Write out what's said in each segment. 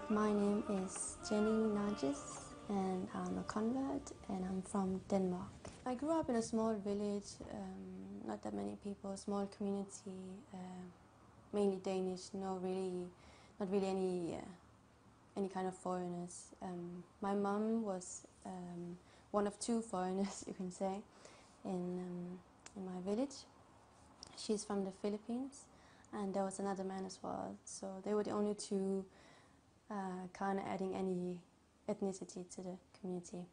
My name is Jenny Nargis and I'm a convert and I'm from Denmark. I grew up in a small village, not that many people, small community, mainly Danish, not really any kind of foreigners. My mom was one of two foreigners, you can say, in my village. She's from the Philippines, and there was another man as well. So they were the only two kind of adding any ethnicity to the community.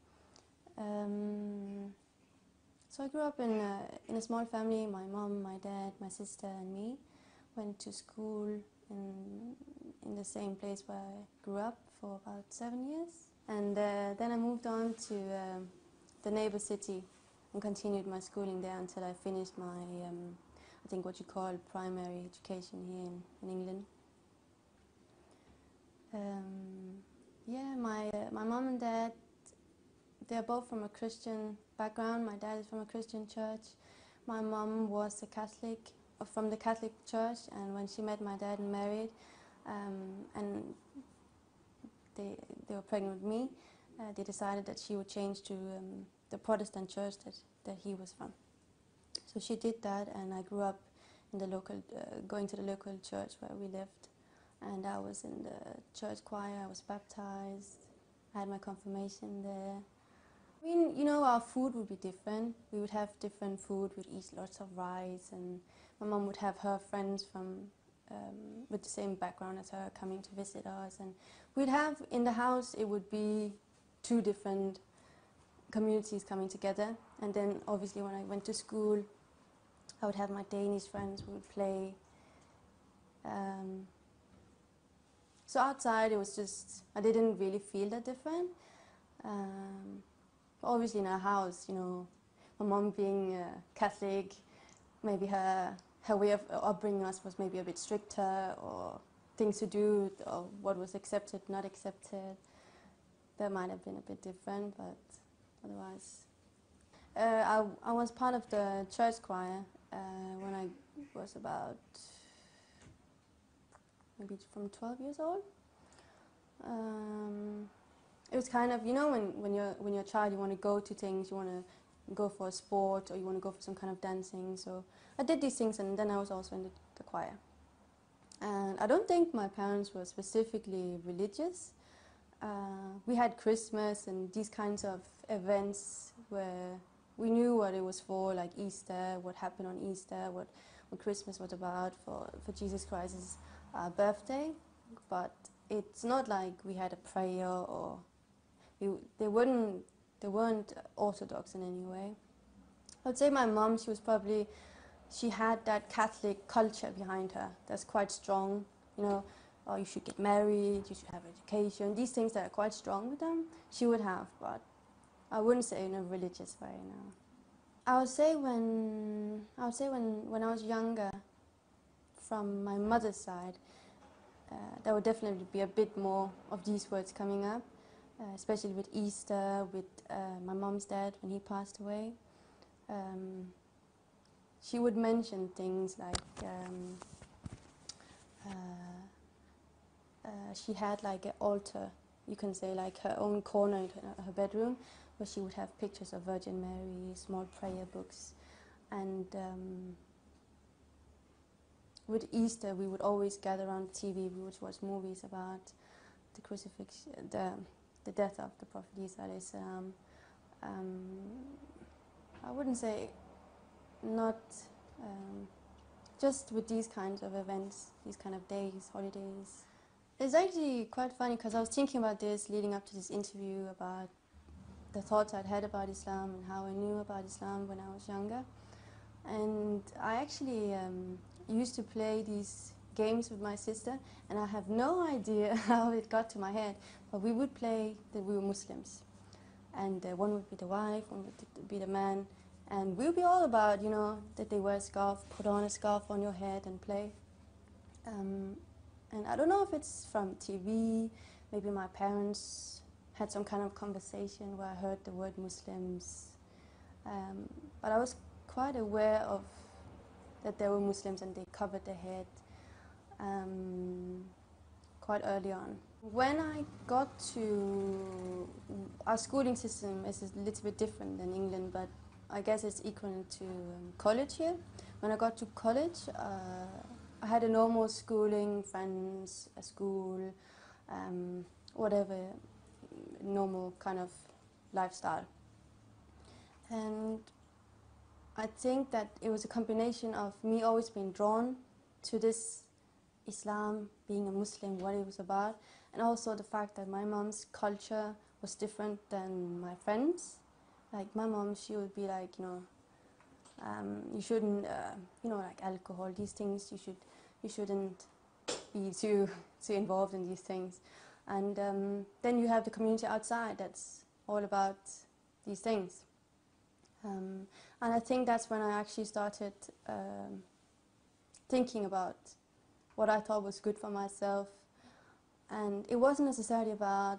So I grew up in a small family. My mom, my dad, my sister and me went to school in the same place where I grew up for about 7 years. And then I moved on to the neighbor city and continued my schooling there until I finished my, I think what you call primary education here in England. Yeah, my mom and dad, they're both from a Christian background. My dad is from a Christian church. My mom was a Catholic, from the Catholic church, and when she met my dad and married, and they were pregnant with me, they decided that she would change to the Protestant church that he was from. So she did that, and I grew up in the local, going to the local church where we lived. And I was in the church choir, I was baptized, I had my confirmation there. I mean, you know, our food would be different. We would have different food, we'd eat lots of rice, and my mom would have her friends from with the same background as her coming to visit us. And we'd have, in the house, it would be two different communities coming together. And then obviously when I went to school, I would have my Danish friends, we would play. So outside it was just, I didn't really feel that different. Obviously in our house, you know, my mom being Catholic, maybe her way of upbringing us was maybe a bit stricter, or things to do, or what was accepted, not accepted. That might have been a bit different, but otherwise. I was part of the church choir when I was about maybe from 12 years old. It was kind of, you know, when you're a child, you want to go to things, you want to go for a sport, or you want to go for some kind of dancing. So I did these things, and then I was also in the choir. And I don't think my parents were specifically religious. We had Christmas and these kinds of events where we knew what it was for, like Easter, what happened on Easter, what Christmas was about for Jesus Christ's birthday. But it's not like we had a prayer, or they weren't orthodox in any way. I'd say my mom, she had that Catholic culture behind her that's quite strong, you know. Oh, you should get married, you should have education, these things that are quite strong with them, she would have, but I wouldn't say in a religious way, no. I would say when I was younger, from my mother's side, there would definitely be a bit more of these words coming up, especially with Easter, with my mom's dad when he passed away. She would mention things like she had like an altar, you can say, like her own corner in her bedroom, where she would have pictures of Virgin Mary, small prayer books, and with Easter we would always gather around the TV, we would watch movies about the crucifixion, the death of the Prophet Isa Islam. I wouldn't say not just with these kinds of events, these kind of days, holidays. It's actually quite funny because I was thinking about this leading up to this interview, about the thoughts I'd had about Islam and how I knew about Islam when I was younger. And I actually used to play these games with my sister, and I have no idea how it got to my head, but we would play that we were Muslims. And one would be the wife, one would be the man, and we would be all about, you know, that they wear a scarf, put on a scarf on your head and play. And I don't know if it's from TV, maybe my parents had some kind of conversation where I heard the word Muslims, but I was quite aware of that they were Muslims and they covered their head quite early on. When I got to, our schooling system is a little bit different than England, but I guess it's equivalent to college here. When I got to college, I had a normal schooling, friends, a school, whatever, normal kind of lifestyle. And I think that it was a combination of me always being drawn to this Islam, being a Muslim, what it was about, and also the fact that my mom's culture was different than my friends. Like my mom, she would be like, you shouldn't, like alcohol, these things, you shouldn't be too involved in these things. And then you have the community outside that's all about these things. And I think that's when I actually started thinking about what I thought was good for myself. And it wasn't necessarily about,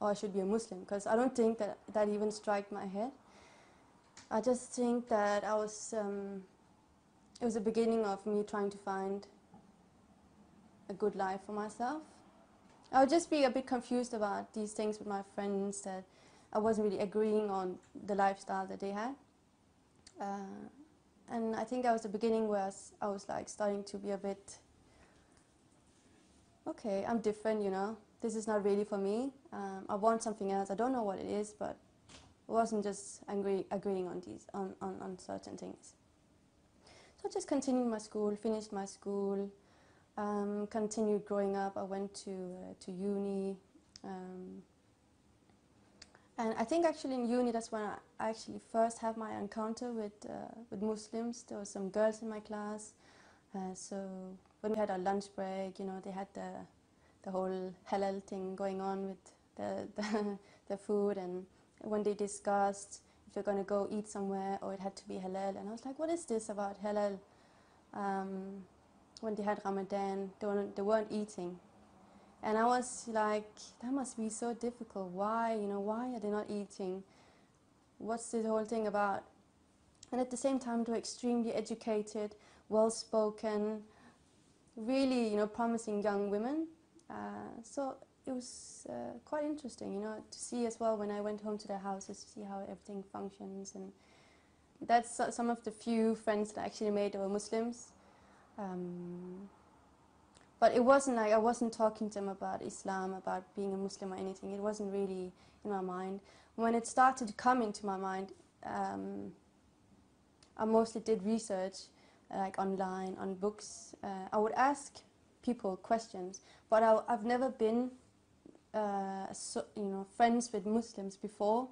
oh, I should be a Muslim, because I don't think that even struck my head. I just think that it was the beginning of me trying to find a good life for myself. I would just be a bit confused about these things with my friends, that I wasn't really agreeing on the lifestyle that they had. And I think that was the beginning where I was like starting to be a bit, okay, I'm different, this is not really for me. I want something else. I don't know what it is, but it wasn't just agreeing on certain things. So I just continued my school, finished my school, continued growing up. I went to uni. And I think actually in uni, that's when I actually first had my encounter with Muslims. There were some girls in my class. So when we had our lunch break, they had the whole halal thing going on with the food. And when they discussed if they're going to go eat somewhere or it had to be halal. And I was like, what is this about halal? When they had Ramadan, they weren't eating. And I was like, that must be so difficult. Why? Why are they not eating? What's this whole thing about? And at the same time, they were extremely educated, well-spoken, really, promising young women. So it was quite interesting, to see as well when I went home to their houses, to see how everything functions. And that's some of the few friends that I actually made that were Muslims. But it wasn't like I wasn't talking to them about Islam, about being a Muslim or anything. It wasn't really in my mind. When it started to come into my mind, I mostly did research, like online, on books. I would ask people questions, but I've never been, friends with Muslims before,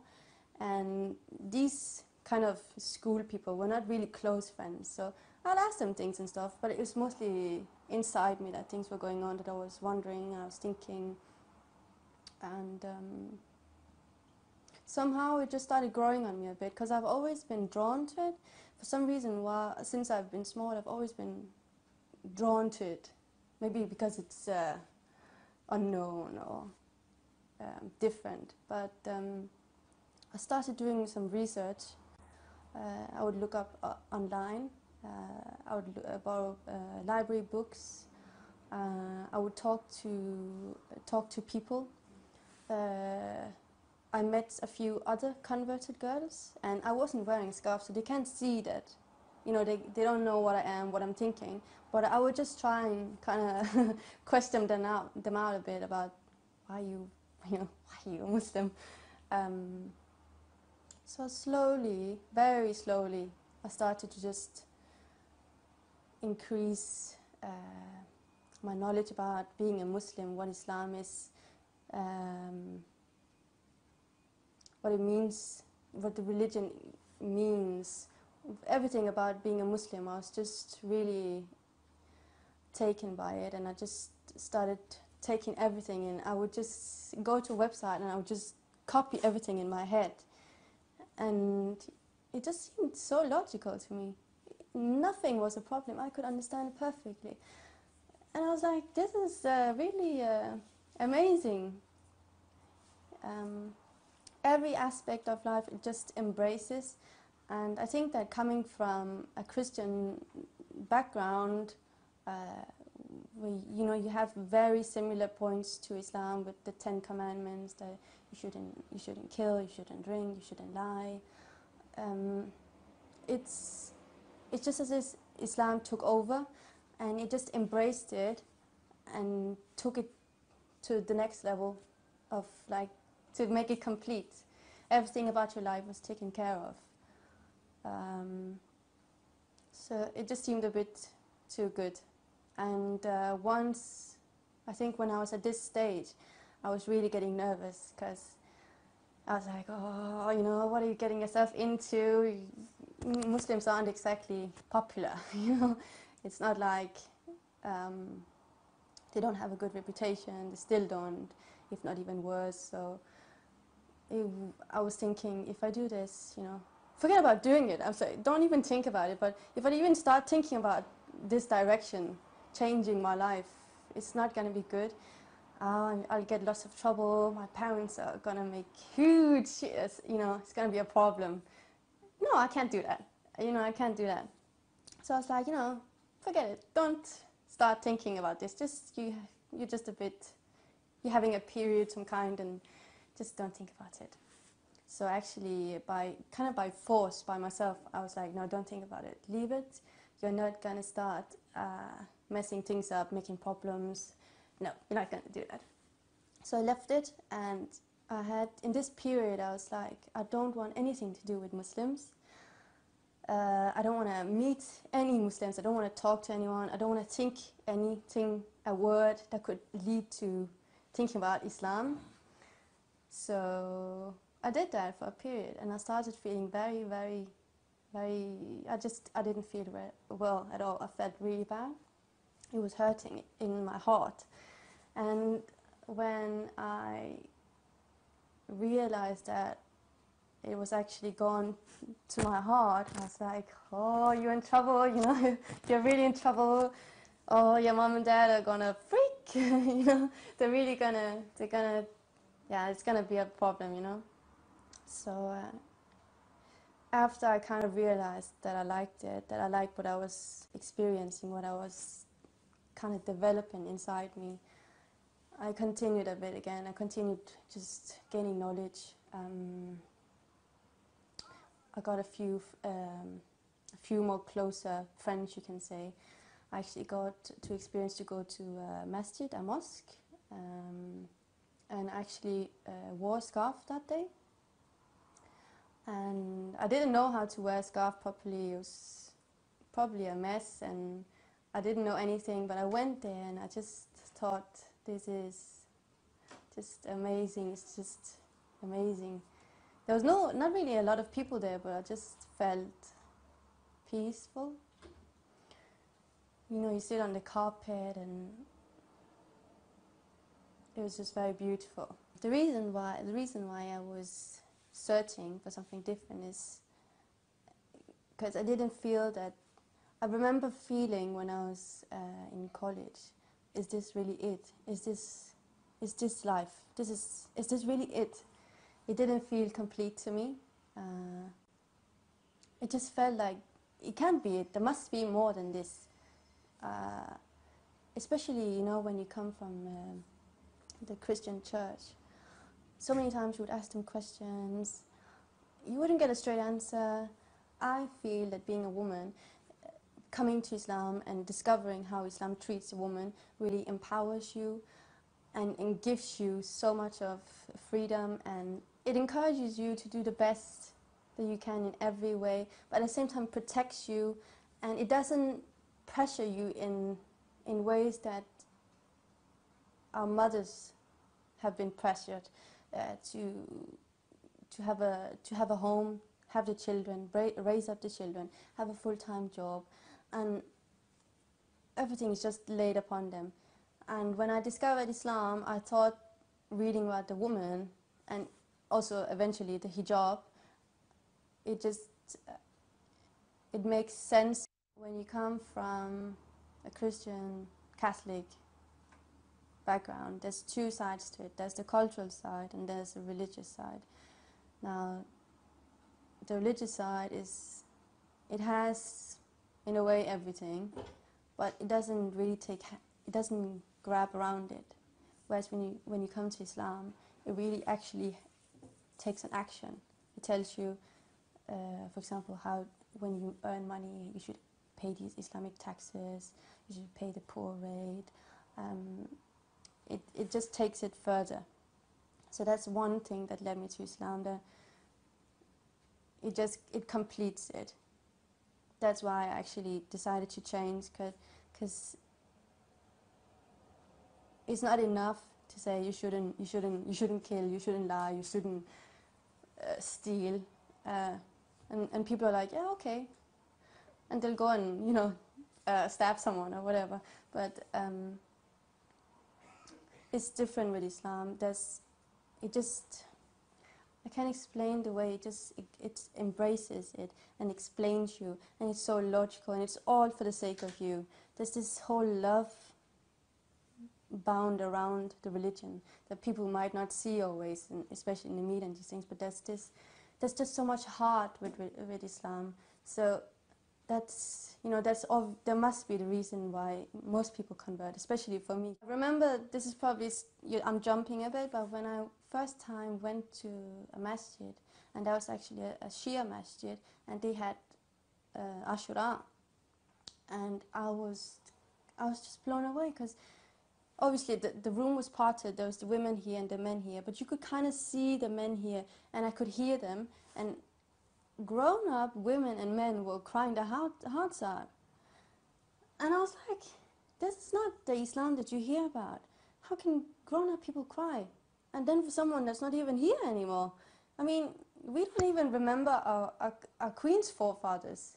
and these kind of school people were not really close friends. So I'd ask them things and stuff, but it was mostly inside me that things were going on, that I was wondering, I was thinking, and somehow it just started growing on me a bit, because I've always been drawn to it. For some reason, since I've been small, I've always been drawn to it. Maybe because it's unknown or different. But I started doing some research. I would look up online. I would borrow library books. I would talk to people. I met a few other converted girls, and I wasn't wearing a scarf, so they can't see that. They don't know what I am, what I'm thinking. But I would just try and kind of question them out a bit about why why are you a Muslim? So slowly, very slowly, I started to just increase my knowledge about being a Muslim, what Islam is, what it means, what the religion means, everything about being a Muslim. I was just really taken by it, and I just started taking everything in. I would just go to a website and I would just copy everything in my head, and it just seemed so logical to me. Nothing was a problem. I could understand it perfectly. And I was like, this is really amazing. Every aspect of life it just embraces. And I think that coming from a Christian background, you have very similar points to Islam with the 10 commandments that you shouldn't kill, you shouldn't drink, you shouldn't lie. It's just as if Islam took over, and it just embraced it and took it to the next level of, like, to make it complete. Everything about your life was taken care of. So it just seemed a bit too good. And once, I think when I was at this stage, I was really getting nervous, because I was like, oh, what are you getting yourself into? Muslims aren't exactly popular, It's not like they don't have a good reputation. They still don't, if not even worse. So I was thinking, if I do this, forget about doing it. I'm sorry, don't even think about it. But if I even start thinking about this direction, changing my life, it's not going to be good. I'll get lots of trouble. My parents are going to make huge, it's going to be a problem. No, I can't do that. I can't do that. So I was like, forget it. Don't start thinking about this. You're just you're having a period some kind, and just don't think about it. So actually, by force, by myself, I was like, no, don't think about it. Leave it. You're not going to start messing things up, making problems. No, you're not going to do that. So I left it, and in this period, I was like, I don't want anything to do with Muslims. I don't want to meet any Muslims. I don't want to talk to anyone. I don't want to think anything, a word that could lead to thinking about Islam. So I did that for a period, and I started feeling very, very, very, I didn't feel well at all. I felt really bad. It was hurting in my heart. And when I realized that it was actually gone to my heart, I was like, oh, you're in trouble, you're really in trouble. Oh, your mom and dad are gonna freak, they're really gonna, it's gonna be a problem, So after I kind of realized that I liked it, that I liked what I was experiencing, what I was kind of developing inside me, I continued a bit again. I continued just gaining knowledge. I got a few more closer friends, you can say. I actually got to experience to go to a masjid, a mosque, and actually wore a scarf that day. And I didn't know how to wear a scarf properly. It was probably a mess, and I didn't know anything, but I went there and I just thought, this is just amazing. It's just amazing. There was not really a lot of people there, but I just felt peaceful. You sit on the carpet, and it was just very beautiful. The reason why I was searching for something different is because I didn't feel that. I remember feeling when I was in college, is this really it? Is this life? Is this really it? It didn't feel complete to me. It just felt like it can't be it. There must be more than this. Especially, when you come from the Christian church. So many times you would ask them questions. You wouldn't get a straight answer. I feel that being a woman, coming to Islam and discovering how Islam treats a woman really empowers you and gives you so much of freedom, and it encourages you to do the best that you can in every way, but at the same time protects you, and it doesn't pressure you in ways that our mothers have been pressured to have a home, have the children, raise up the children, have a full-time job, and everything is just laid upon them. And when I discovered Islam, I thought reading about the woman and also eventually the hijab, it makes sense. When you come from a Christian, Catholic background, there's two sides to it. There's the cultural side and there's the religious side. Now, the religious side it has, in a way, everything, but it doesn't really it doesn't grab around it. Whereas when you come to Islam, it really actually takes an action. It tells you, for example, how when you earn money, you should pay these Islamic taxes, you should pay the poor rate. It just takes it further. So that's one thing that led me to Islam. That it completes it. That's why I actually decided to change, because it's not enough to say you shouldn't kill, you shouldn't lie, you shouldn't steal, and people are like, yeah, okay, and they'll go and stab someone or whatever. But it's different with Islam. I can't explain the way it embraces it and explains you, and it's so logical, and it's all for the sake of you. There's this whole love bound around the religion that people might not see always, especially in the media and these things. But there's just so much heart with Islam. So that's all. There must be the reason why most people convert, especially for me. Remember, this is probably I'm jumping a bit, but when I first time went to a masjid, and that was actually a Shia masjid, and they had Ashura, and I was just blown away, because obviously the room was parted. There was the women here and the men here, but you could kind of see the men here, and I could hear them, and grown-up women and men were crying their hearts out. And I was like, this is not the Islam that you hear about. How can grown-up people cry? And then for someone that's not even here anymore. I mean, we don't even remember our Queen's forefathers.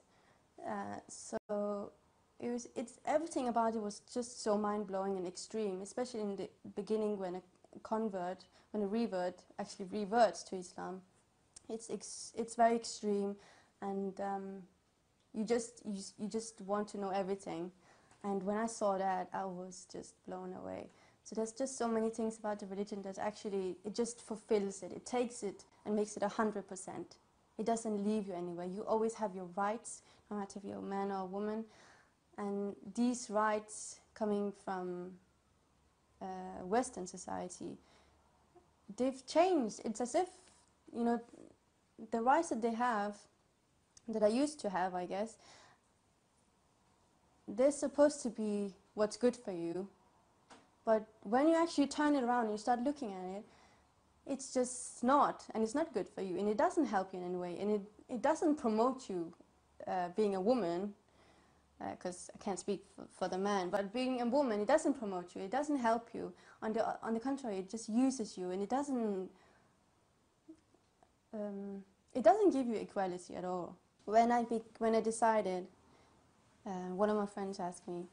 So it's everything about it was just so mind-blowing and extreme, especially in the beginning when a revert actually reverts to Islam. It's very extreme, and you just want to know everything. And when I saw that, I was just blown away. So there's just so many things about the religion that actually, it just fulfills it. It takes it and makes it 100%. It doesn't leave you anywhere. You always have your rights, no matter if you're a man or a woman. And these rights coming from Western society, they've changed. It's as if, the rights that they have, that I used to have, I guess, they're supposed to be what's good for you. But when you actually turn it around and you start looking at it, it's just not, and it's not good for you, and it doesn't help you in any way, and it doesn't promote you being a woman, because I can't speak for the man, but being a woman, it doesn't promote you, it doesn't help you. On the contrary, it just uses you, and it doesn't give you equality at all. When I decided, one of my friends asked me,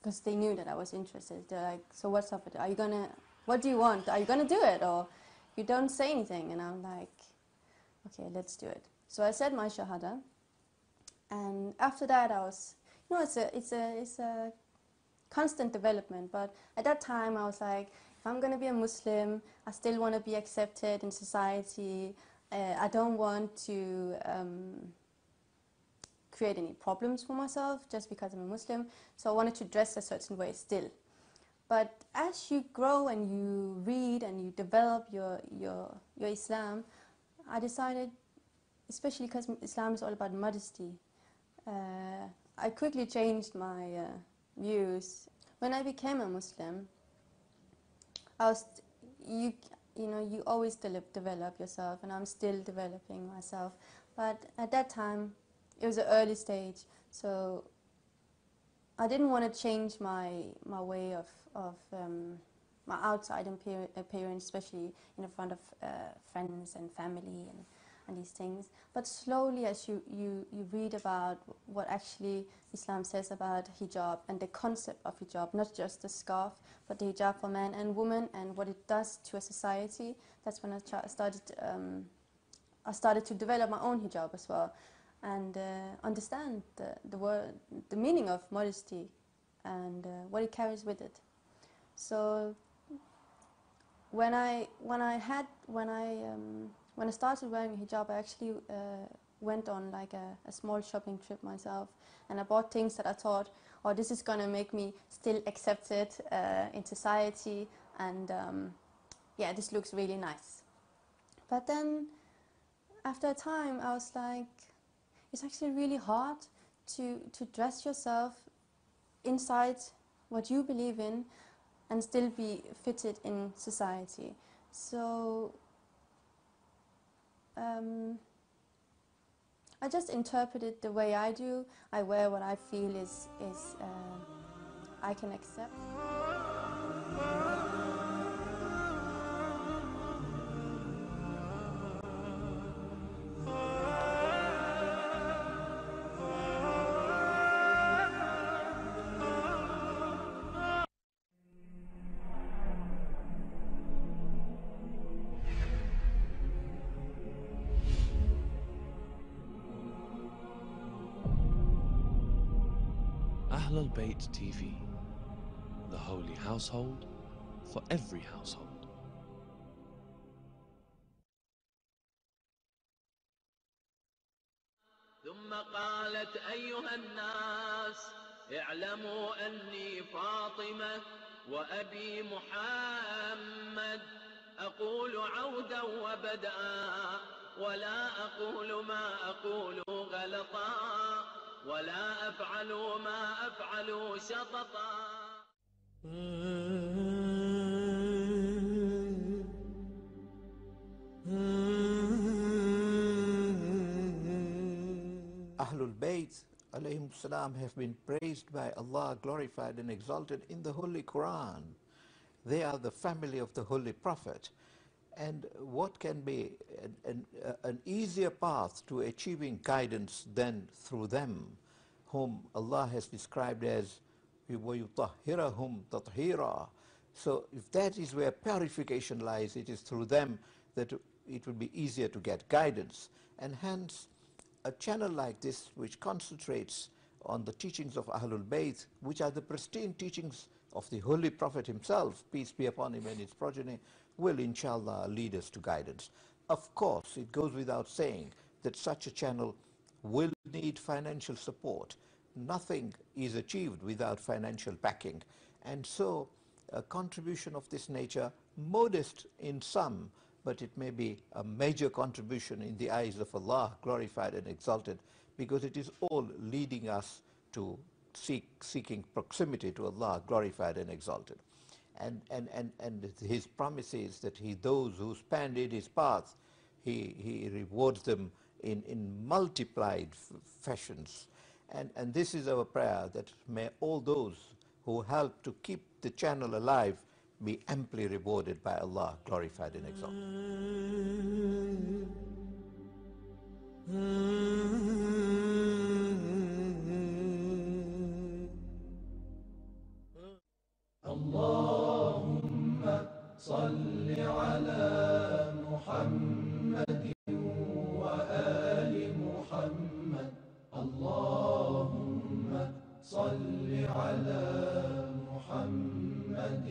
because they knew that I was interested, they're like, so what's up with it? What do you want? Are you gonna do it? Or you don't say anything? And I'm like, okay, let's do it. So I said my shahada, and after that I was, it's a constant development, but at that time I was like, if I'm gonna be a Muslim, I still want to be accepted in society. I don't want to create any problems for myself just because I'm a Muslim, so I wanted to dress a certain way still. But as you grow and you read and you develop your Islam, I decided, especially because Islam is all about modesty, I quickly changed my views. When I became a Muslim, you always develop yourself, and I'm still developing myself. But at that time, it was an early stage, so I didn't want to change my way of my outside appearance, especially in front of friends and family and these things. But slowly, as you read about what actually Islam says about hijab and the concept of hijab, not just the scarf, but the hijab for man and woman, and what it does to a society, that's when I started to develop my own hijab as well, and understand the meaning of modesty and what it carries with it. So when I started wearing a hijab, I actually went on like a small shopping trip myself, and I bought things that I thought, or this is going to make me still accepted in society, and yeah, this looks really nice. But then after a time I was like, it's actually really hard to dress yourself inside what you believe in and still be fitted in society. So I just interpret it the way I do. I wear what I feel is I can accept. Ahlul Bayt TV, the holy household for every household. ثم قالت أيها الناس اعلموا أني فاطمة وأبي محمد، أقول عودا وبدءا ولا أقول ما أقول غلطا ولا أفعل ما أفعل شططا. Ahlul Bayt alayhim salam have been praised by Allah, glorified and exalted in the Holy Quran. They are the family of the Holy Prophet. And what can be an easier path to achieving guidance than through them, whom Allah has described as وَيُطَهِّرَهُمْ تَطْهِيرًا. So if that is where purification lies, it is through them that it will be easier to get guidance. And hence, a channel like this, which concentrates on the teachings of Ahlul Bayt, which are the pristine teachings of the Holy Prophet himself, peace be upon him and his progeny, will inshallah lead us to guidance. Of course, it goes without saying that such a channel will need financial support. Nothing is achieved without financial backing. And so a contribution of this nature, modest in some, but it may be a major contribution in the eyes of Allah, glorified and exalted, because it is all leading us to seeking proximity to Allah, glorified and exalted. And his promise is that those who spend in his path, he rewards them in multiplied fashions. And this is our prayer, that may all those who help to keep the channel alive be amply rewarded by Allah, glorified and exalted. Allahumma salli ala Muhammad wa ali Muhammad. Allahumma salli ala Muhammad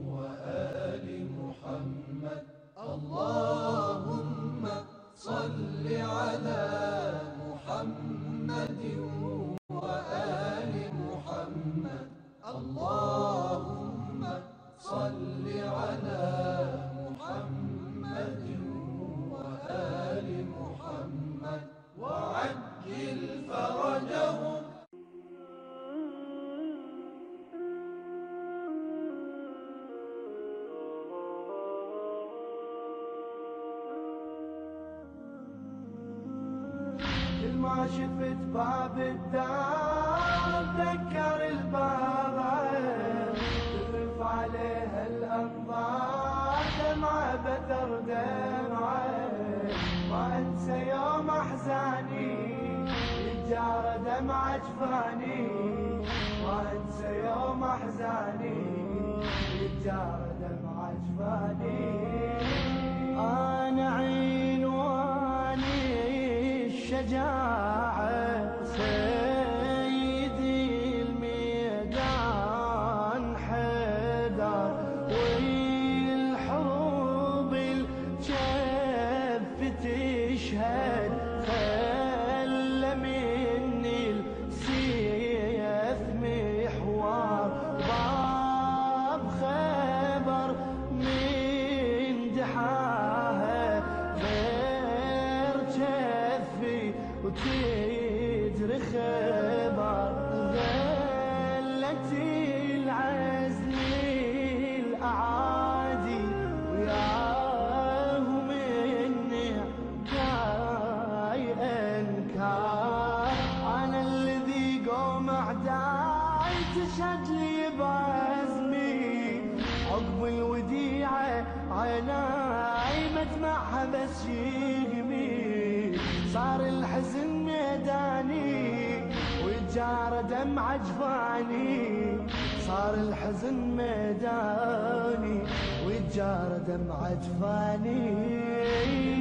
wa ali Muhammad. Allahumma salli ala Muhammad wa ali Muhammad. Allahumma salli ala Muhammad wa ali Muhammad wa ajil farajahum. كل ما شفت باب الدار تذكر الباب، تذرف عليها الأنظار دمعة بثر دمعة. ما أنسى يوم أحزاني يتجارى دمعة جفاني. ما أنسى يوم أحزاني يتجارى دمعة جفاني. أنا عنواني الشجاعة، سيدي الميدان حدر، والحروب الجف تشهد، خلى مني السيف من بس يغمي صار الحزن ميداني وجار دمع جفاني صار الحزن ميداني وجار دمع جفاني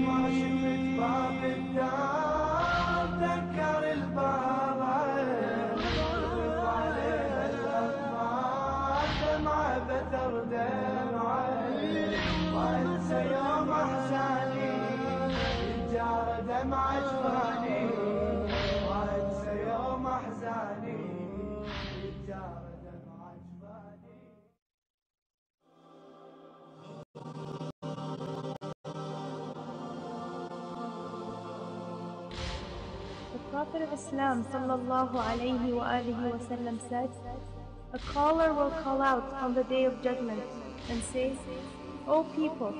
ما شفت باب الدار ذكر الباب وقف عليه الأطفال دمعة بثر دمعة وانسى يوم احزاني جار دمع جفاني وانسى يوم احزاني جار دمع جفاني. The Prophet of Islam sallallahu alayhi wa alihi wasallam said, "A caller will call out on the day of judgment and say, O people,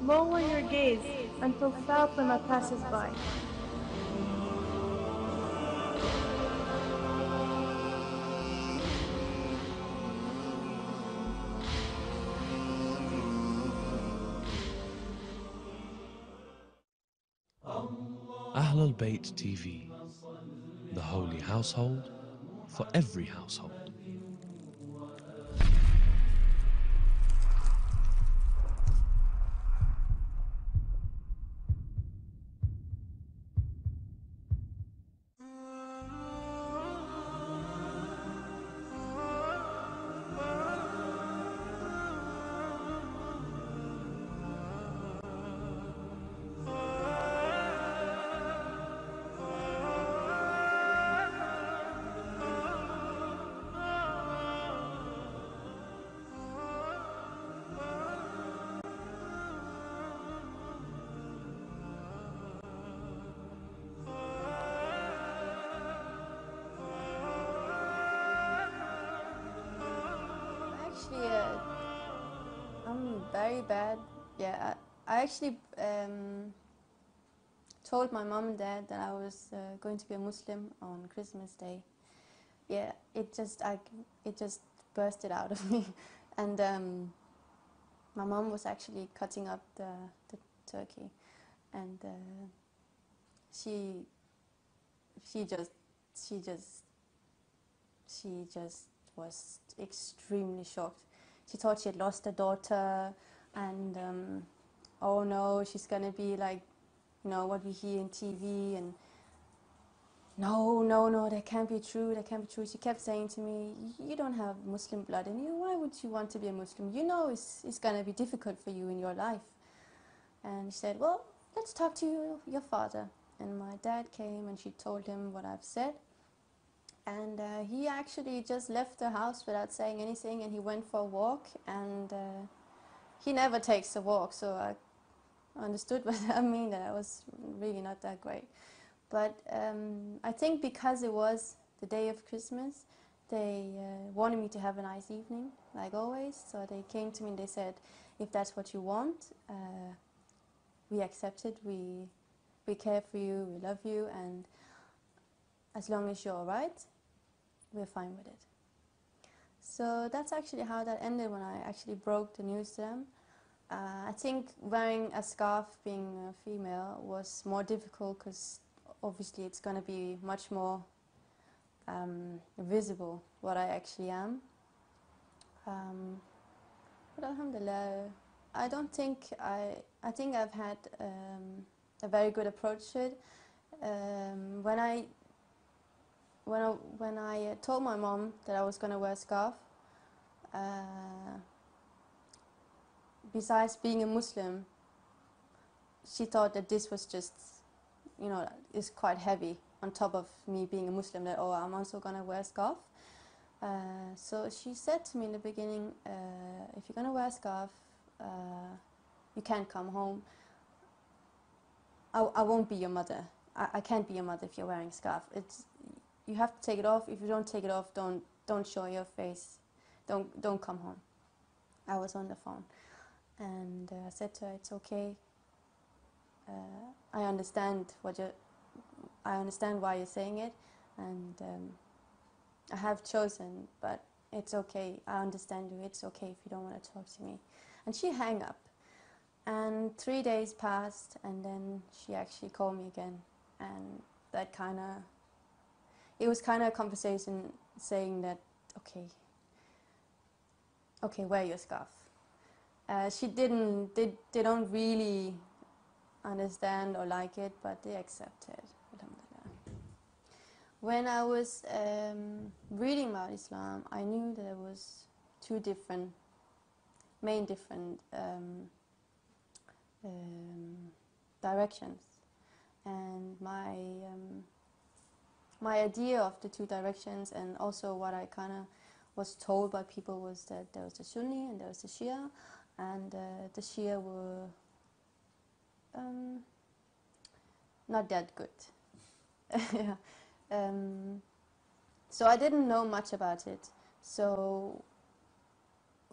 lower your gaze until Fatima passes by." Ahlul Bayt TV, the holy household for every household. Actually, I'm very bad. Yeah, I actually told my mom and dad that I was going to be a Muslim on Christmas Day. Yeah, it just bursted out of me, and my mom was actually cutting up the turkey, and she just was extremely shocked. She thought she had lost her daughter, and oh no, she's gonna be like, you know, what we hear in TV, and no, that can't be true, that can't be true. She kept saying to me, you don't have Muslim blood in you, why would you want to be a Muslim? You know it's gonna be difficult for you in your life. And she said, well, let's talk to your father. And my dad came and she told him what I've said. And he actually just left the house without saying anything, and he went for a walk, and he never takes a walk, so I understood what I mean, that I was really not that great. But I think because it was the day of Christmas, they wanted me to have a nice evening, like always. So they came to me and they said, if that's what you want, we accept it, we care for you, we love you, and as long as you're all right, we're fine with it. So that's actually how that ended when I actually broke the news to them. I think wearing a scarf, being a female, was more difficult because obviously it's going to be much more visible what I actually am. But alhamdulillah, I don't think I think I've had a very good approach to it. When I told my mom that I was going to wear a scarf, besides being a Muslim, she thought that this was just, you know, is quite heavy on top of me being a Muslim, that, oh, I'm also going to wear a scarf. So she said to me in the beginning, if you're going to wear a scarf, you can't come home. I won't be your mother. I can't be your mother if you're wearing a scarf. You have to take it off. If you don't take it off, don't show your face. Don't come home. I was on the phone, and I said to her, it's okay. I understand why you're saying it, and I have chosen, but it's okay. I understand you. It's okay if you don't want to talk to me. And she hung up. And 3 days passed, and then she actually called me again, and that kind of, it was kind of a conversation saying that, okay, wear your scarf. They don't really understand or like it, but they accept it. Alhamdulillah. When I was reading about Islam, I knew there was two main different directions, and my idea of the two directions, and also what I kind of was told by people, was that there was the Sunni and there was the Shia, and the Shia were not that good. Yeah. So I didn't know much about it. So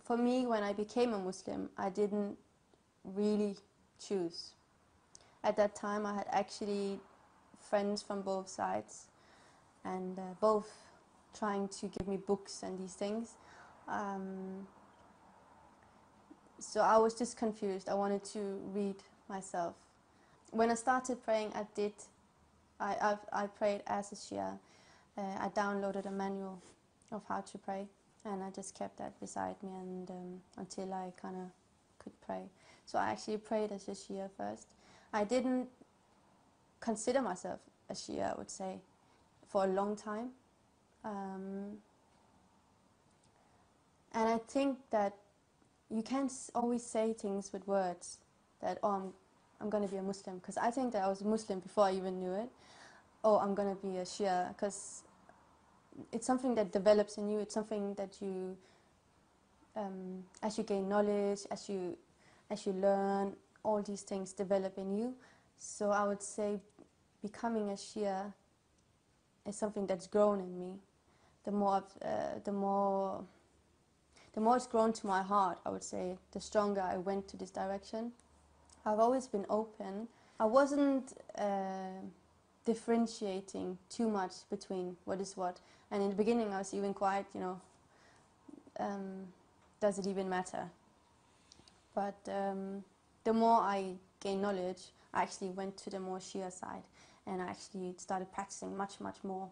for me, when I became a Muslim, I didn't really choose. At that time, I had actually friends from both sides, and both trying to give me books and these things. So I was just confused. I wanted to read myself. When I started praying, I prayed as a Shia. I downloaded a manual of how to pray, and I just kept that beside me, and until I kind of could pray. So I actually prayed as a Shia first. I didn't consider myself a Shia, I would say, for a long time. And I think that you can't always say things with words that, oh, I'm going to be a Muslim, because I think that I was a Muslim before I even knew it. Oh, I'm going to be a Shia, because it's something that develops in you. It's something that you, as you gain knowledge, as you learn, all these things develop in you. So I would say becoming a Shia is something that's grown in me. The more it's grown to my heart, I would say, the stronger I went to this direction. I've always been open. I wasn't differentiating too much between what is what. And in the beginning, I was even quite, does it even matter? But the more I gained knowledge, I actually went to the more Shia side, and I actually started practicing much, much more.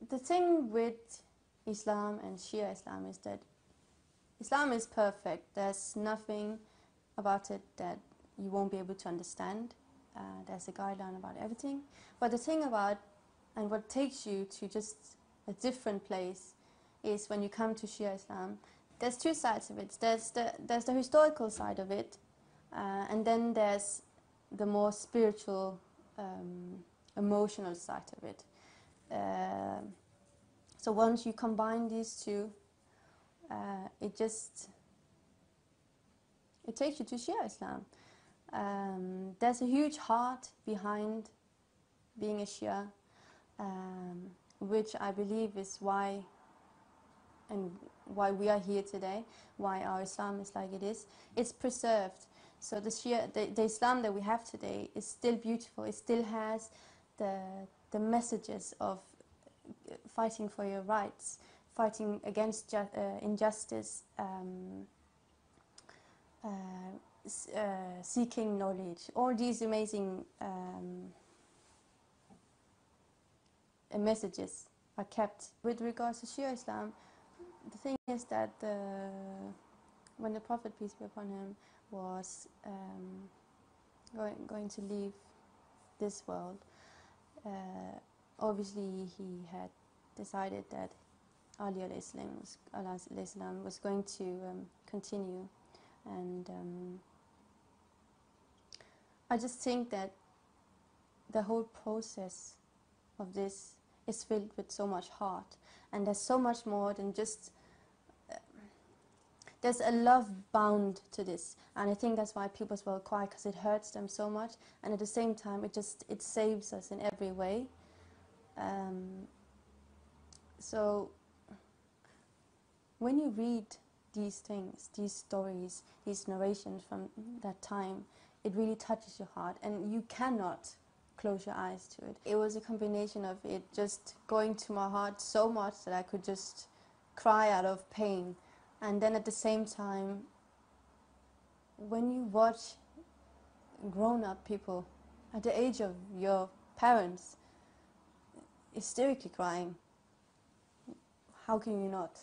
The thing with Islam and Shia Islam is that Islam is perfect. There's nothing about it that you won't be able to understand. There's a guideline about everything. But the thing about, and what takes you to just a different place, is when you come to Shia Islam, there's two sides of it. There's the historical side of it, and then there's the more spiritual, emotional side of it. So once you combine these two, it takes you to Shia Islam. There's a huge heart behind being a Shia, which I believe is why we are here today, why our Islam is like it is. It's preserved. So the Islam that we have today is still beautiful. It still has the messages of fighting for your rights, fighting against injustice, seeking knowledge. All these amazing messages are kept. With regards to Shia Islam, the thing is that when the Prophet, peace be upon him, was going to leave this world, obviously he had decided that Ali alayhi salam was going to continue, and I just think that the whole process of this is filled with so much heart, and there's so much more than just there's a love bound to this, and I think that's why people as well cry, because it hurts them so much, and at the same time it saves us in every way. So when you read these things, these stories, these narrations from that time, it really touches your heart, and you cannot close your eyes to it. It was a combination of it just going to my heart so much that I could just cry out of pain. And then at the same time, when you watch grown-up people at the age of your parents hysterically crying. How can you not?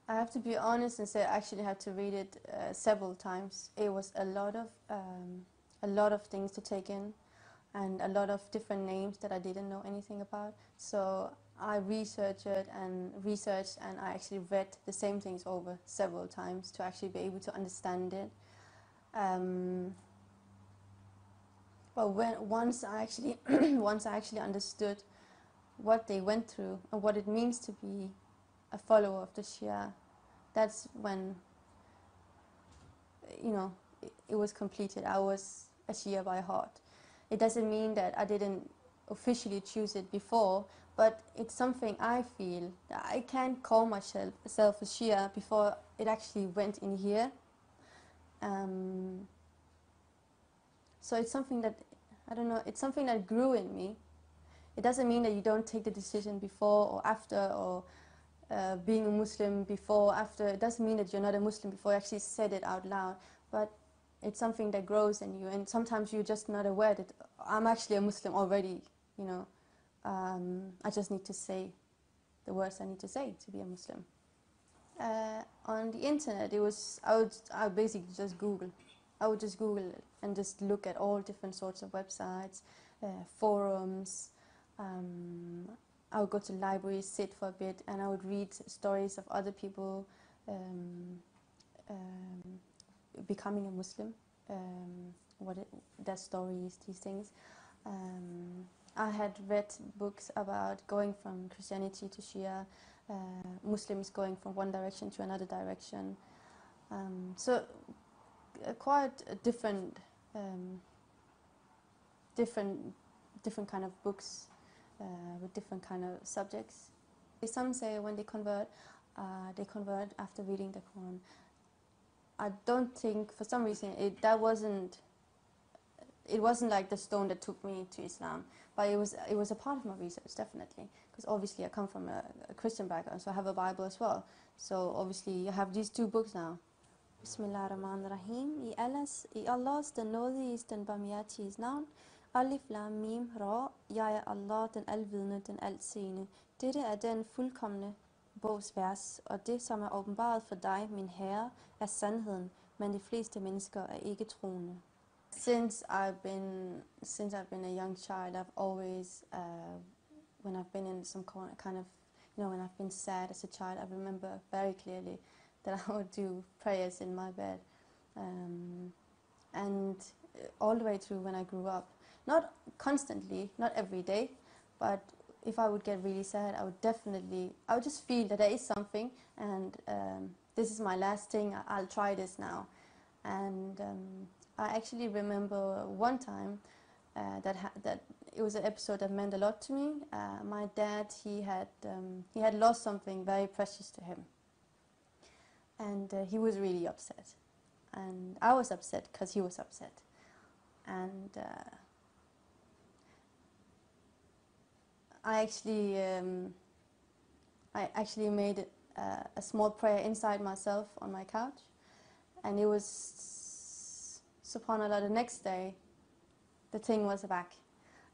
I have to be honest and say I actually had to read it several times. It was a lot of things to take in, and a lot of different names that I didn't know anything about. So I researched and I actually read the same things over several times to actually be able to understand it. But once I actually understood what they went through and what it means to be a follower of the Shia, that's when, you know, it was completed. I was a Shia by heart. It doesn't mean that I didn't officially choose it before, but it's something I feel that I can't call myself a Shia before it actually went in here. So it's something that, I don't know, it's something that grew in me. It doesn't mean that you don't take the decision before or after, or being a Muslim before, after. It doesn't mean that you're not a Muslim before you actually said it out loud, but it's something that grows in you, and sometimes you're just not aware that I'm actually a Muslim already, you know. I just need to say the words I need to say to be a Muslim. On the internet, I would basically just Google. I would just Google it and just look at all different sorts of websites, forums. I would go to libraries, sit for a bit, and I would read stories of other people becoming a Muslim, their stories, these things. I had read books about going from Christianity to Shia, Muslims going from one direction to another direction. So quite a different kind of books with different kind of subjects. Some say when they convert after reading the Quran. I don't think, for some reason, it wasn't like the stone that took me to Islam, but it was a part of my research, definitely, because obviously I come from a Christian background, so I have a Bible as well. So obviously you have these two books now. Bismillahirrahmanirrahim. I Allahs, den nådiges, den barmhjertiges navn. Alif, Lam, Mim, Ra. Jeg er Allah, den alvidende, den altseende. Dette er den fuldkomne bogs vers, og det, som er åbenbaret for dig, min Herre, er sandheden, men de fleste mennesker er ikke troende. Since I've been a young child, I've always, when I've been in some kind of, you know, when I've been sad as a child, I remember very clearly that I would do prayers in my bed, and all the way through when I grew up. Not constantly, not every day, but if I would get really sad, I would just feel that there is something, and this is my last thing, I'll try this now. And I actually remember one time that it was an episode that meant a lot to me. My dad, he had lost something very precious to him, and he was really upset, and I was upset because he was upset, and I actually made a small prayer inside myself on my couch, and it was, subhanAllah, the next day the thing was back,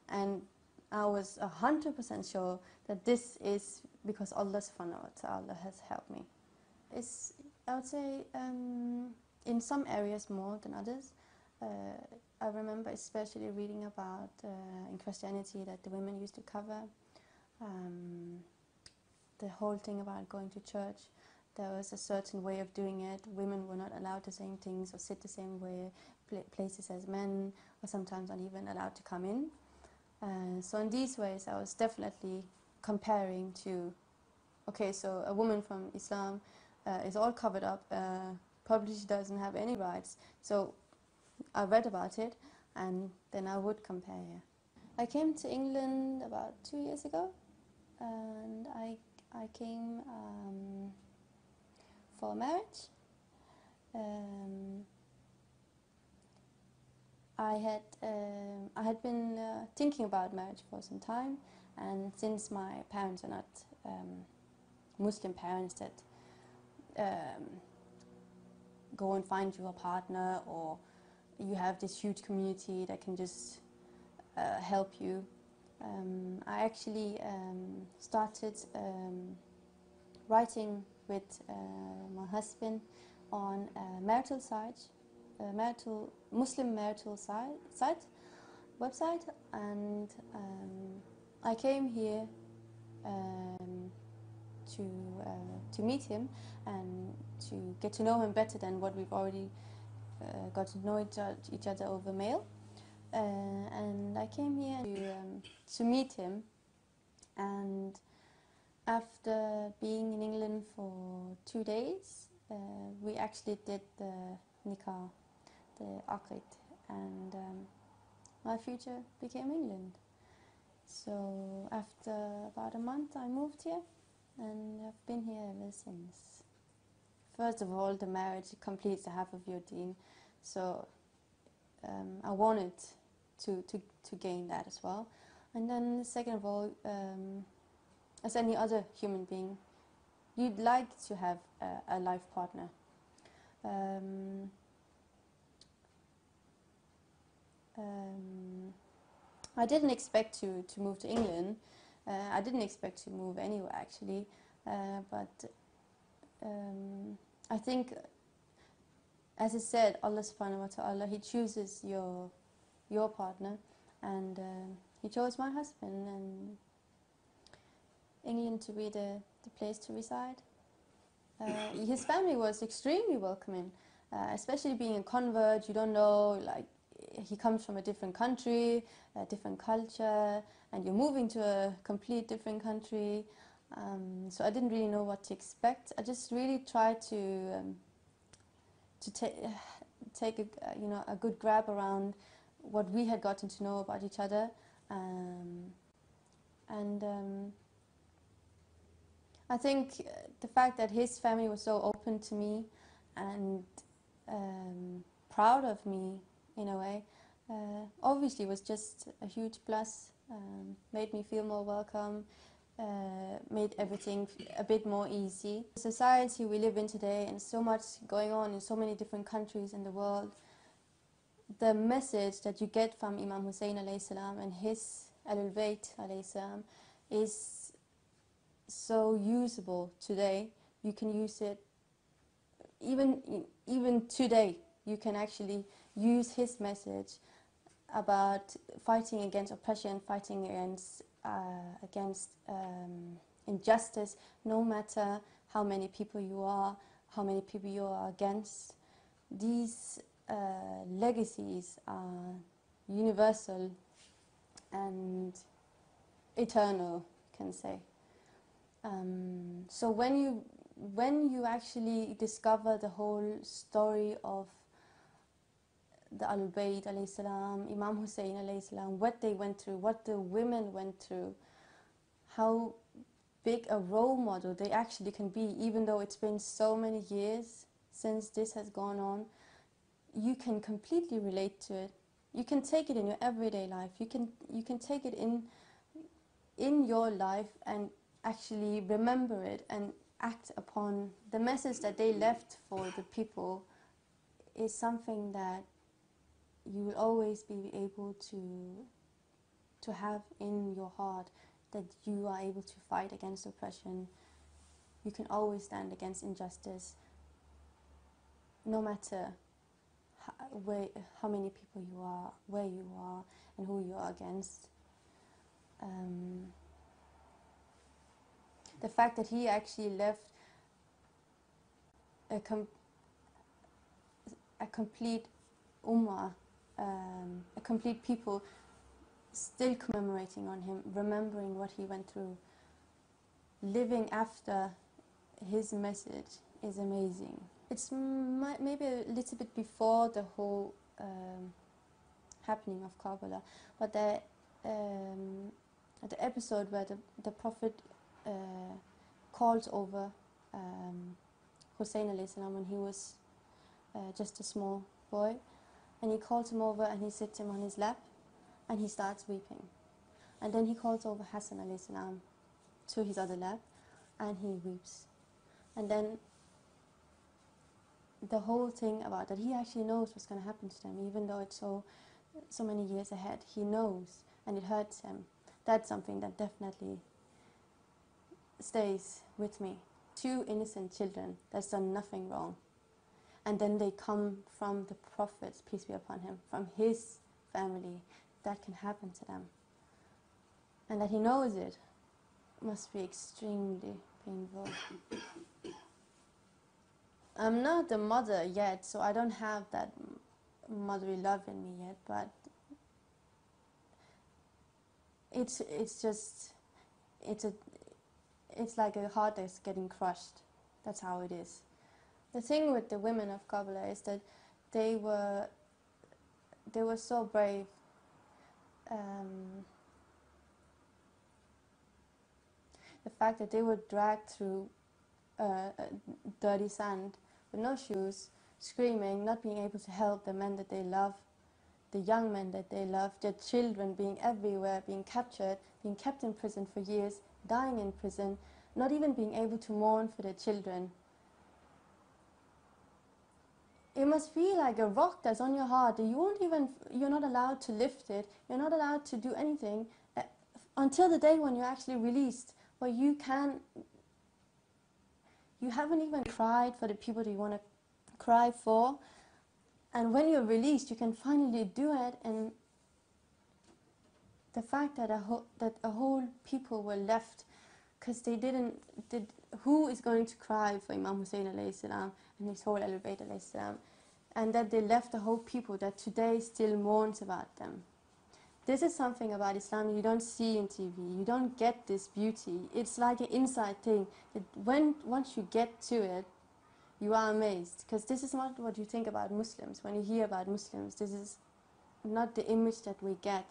and I was 100% sure that this is because Allah subhanahu wa ta'ala has helped me. I would say in some areas more than others. I remember especially reading about in Christianity that the women used to cover. The whole thing about going to church, there was a certain way of doing it. Women were not allowed the same things or sit the same way, places as men, or sometimes not even allowed to come in. So in these ways I was definitely comparing to, okay, so a woman from Islam is all covered up, probably she doesn't have any rights. So I read about it, and then I would compare. Yeah. I came to England about 2 years ago, and I came for marriage. I had been thinking about marriage for some time, and since my parents are not Muslim parents that go and find you a partner or you have this huge community that can just help you. I actually started writing with my husband on a marital site, Muslim marital website, and I came here to meet him and to get to know him better than what we've already got to know each other over mail. And I came here to meet him, and after being in England for 2 days, we actually did the nikah, the aqid, and my future became England. So after about a month I moved here, and I've been here ever since. First of all, the marriage completes the half of your deen, so I wanted to gain that as well. And then second of all, as any other human being, you'd like to have a life partner. I didn't expect to move to England. I didn't expect to move anywhere actually, but I think, as I said, Allah subhanahu wa ta'ala, He chooses your partner, and He chose my husband and England to be the place to reside. His family was extremely welcoming, especially being a convert. You don't know, like, he comes from a different country, a different culture, and you're moving to a complete different country. So I didn't really know what to expect. I just really tried to take a good grab around what we had gotten to know about each other, and I think the fact that his family was so open to me and proud of me in a way, obviously was just a huge plus. Made me feel more welcome, made everything a bit more easy. The society we live in today, and so much going on in so many different countries in the world, the message that you get from Imam Hussein alayhi salam and his Ahlul Bayt alayhi salam is so usable today. You can use it even today. You can actually use his message about fighting against oppression, fighting against injustice, no matter how many people you are, how many people you are against. These legacies are universal and eternal, you can say. So when you actually discover the whole story of the Ahlul Bayt alayhi salam, Imam Hussein alayhi salam, what they went through, what the women went through, how big a role model they actually can be, even though it's been so many years since this has gone on, you can completely relate to it. You can take it in your everyday life. You can take it in your life and actually remember it and act upon the message that they left for the people. Is something that you will always be able to have in your heart, that you are able to fight against oppression. You can always stand against injustice, no matter how many people you are, where you are, and who you are against. The fact that he actually left a complete ummah, a complete people still commemorating on him, remembering what he went through, living after his message is amazing. It's maybe a little bit before the whole happening of Karbala, but the episode where the Prophet called over Hussein alayhi salam when he was just a small boy, and he calls him over and he sits him on his lap and he starts weeping, and then he calls over Hassan alayhi salam to his other lap and he weeps, and then the whole thing about that he actually knows what's going to happen to them, even though it's so many years ahead. He knows, and it hurts him. That's something that definitely stays with me. 2 innocent children that's done nothing wrong, and then they come from the Prophet, peace be upon him, from his family. That can happen to them, and that he knows it must be extremely painful. I'm not a mother yet, so I don't have that motherly love in me yet, but it's like a heart that's getting crushed. That's how it is. The thing with the women of Kabbalah is that they were so brave. The fact that they were dragged through dirty sand with no shoes, screaming, not being able to help the men that they love, the young men that they love, their children being everywhere, being captured, being kept in prison for years, dying in prison, not even being able to mourn for their children. It must be like a rock that's on your heart that you're not allowed to lift it, you're not allowed to do anything until the day when you're actually released. But you haven't even cried for the people that you want to cry for, and when you're released you can finally do it. And the fact that a whole people were left because they who is going to cry for Imam Hussein alayhi salam and his whole Ahlul Bayt alayhi salam, and that they left a whole people that today still mourns about them. This is something about Islam you don't see in TV. You don't get this beauty. It's like an inside thing. Once you get to it, you are amazed. Because this is not what you think about Muslims. When you hear about Muslims, this is not the image that we get.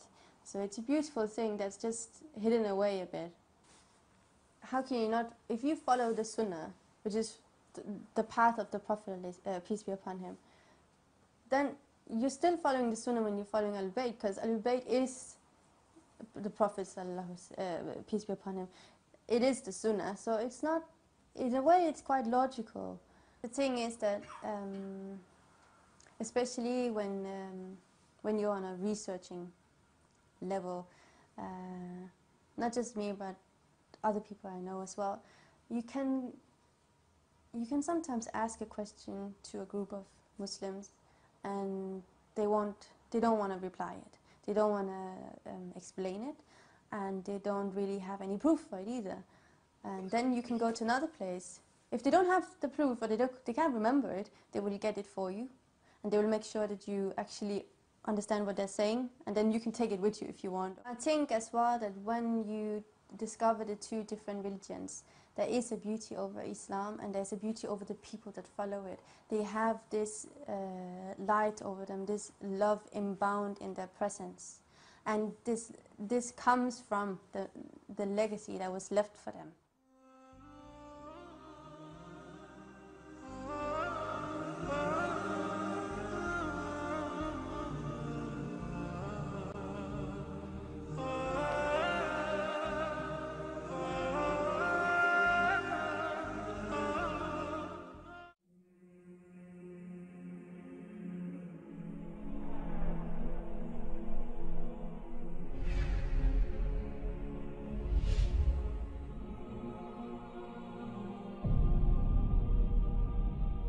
So it's a beautiful thing that's just hidden away a bit. How can you not, if you follow the Sunnah, which is the path of the Prophet, peace be upon him, then you're still following the Sunnah when you're following Ahlul Bayt, because Ahlul Bayt is the Prophet, peace be upon him. It is the Sunnah, so it's not, in a way it's quite logical. The thing is that, especially when you're on a researching level, not just me but other people I know as well, you can sometimes ask a question to a group of Muslims and they don't want to reply it. They don't want to explain it, and they don't really have any proof for it either. And then you can go to another place. If they don't have the proof or they can't remember it, they will get it for you, and they will make sure that you actually understand what they're saying, and then you can take it with you if you want. I think as well that when you discover the 2 different religions, there is a beauty over Islam and there's a beauty over the people that follow it. They have this light over them, this love inbound in their presence. And this comes from the legacy that was left for them.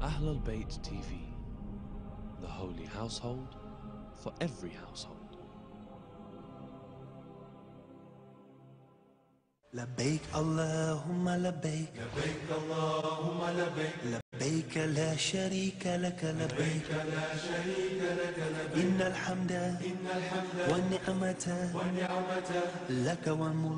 Ahlul Bayt TV, the holy household for every household. لبيك اللهم لبيك لبيك اللهم لبيك لبيك لا شريك لك لبيك لا شريك لك لبيك إن الحمد إن الحمد والنعمة والنعمة لك والملك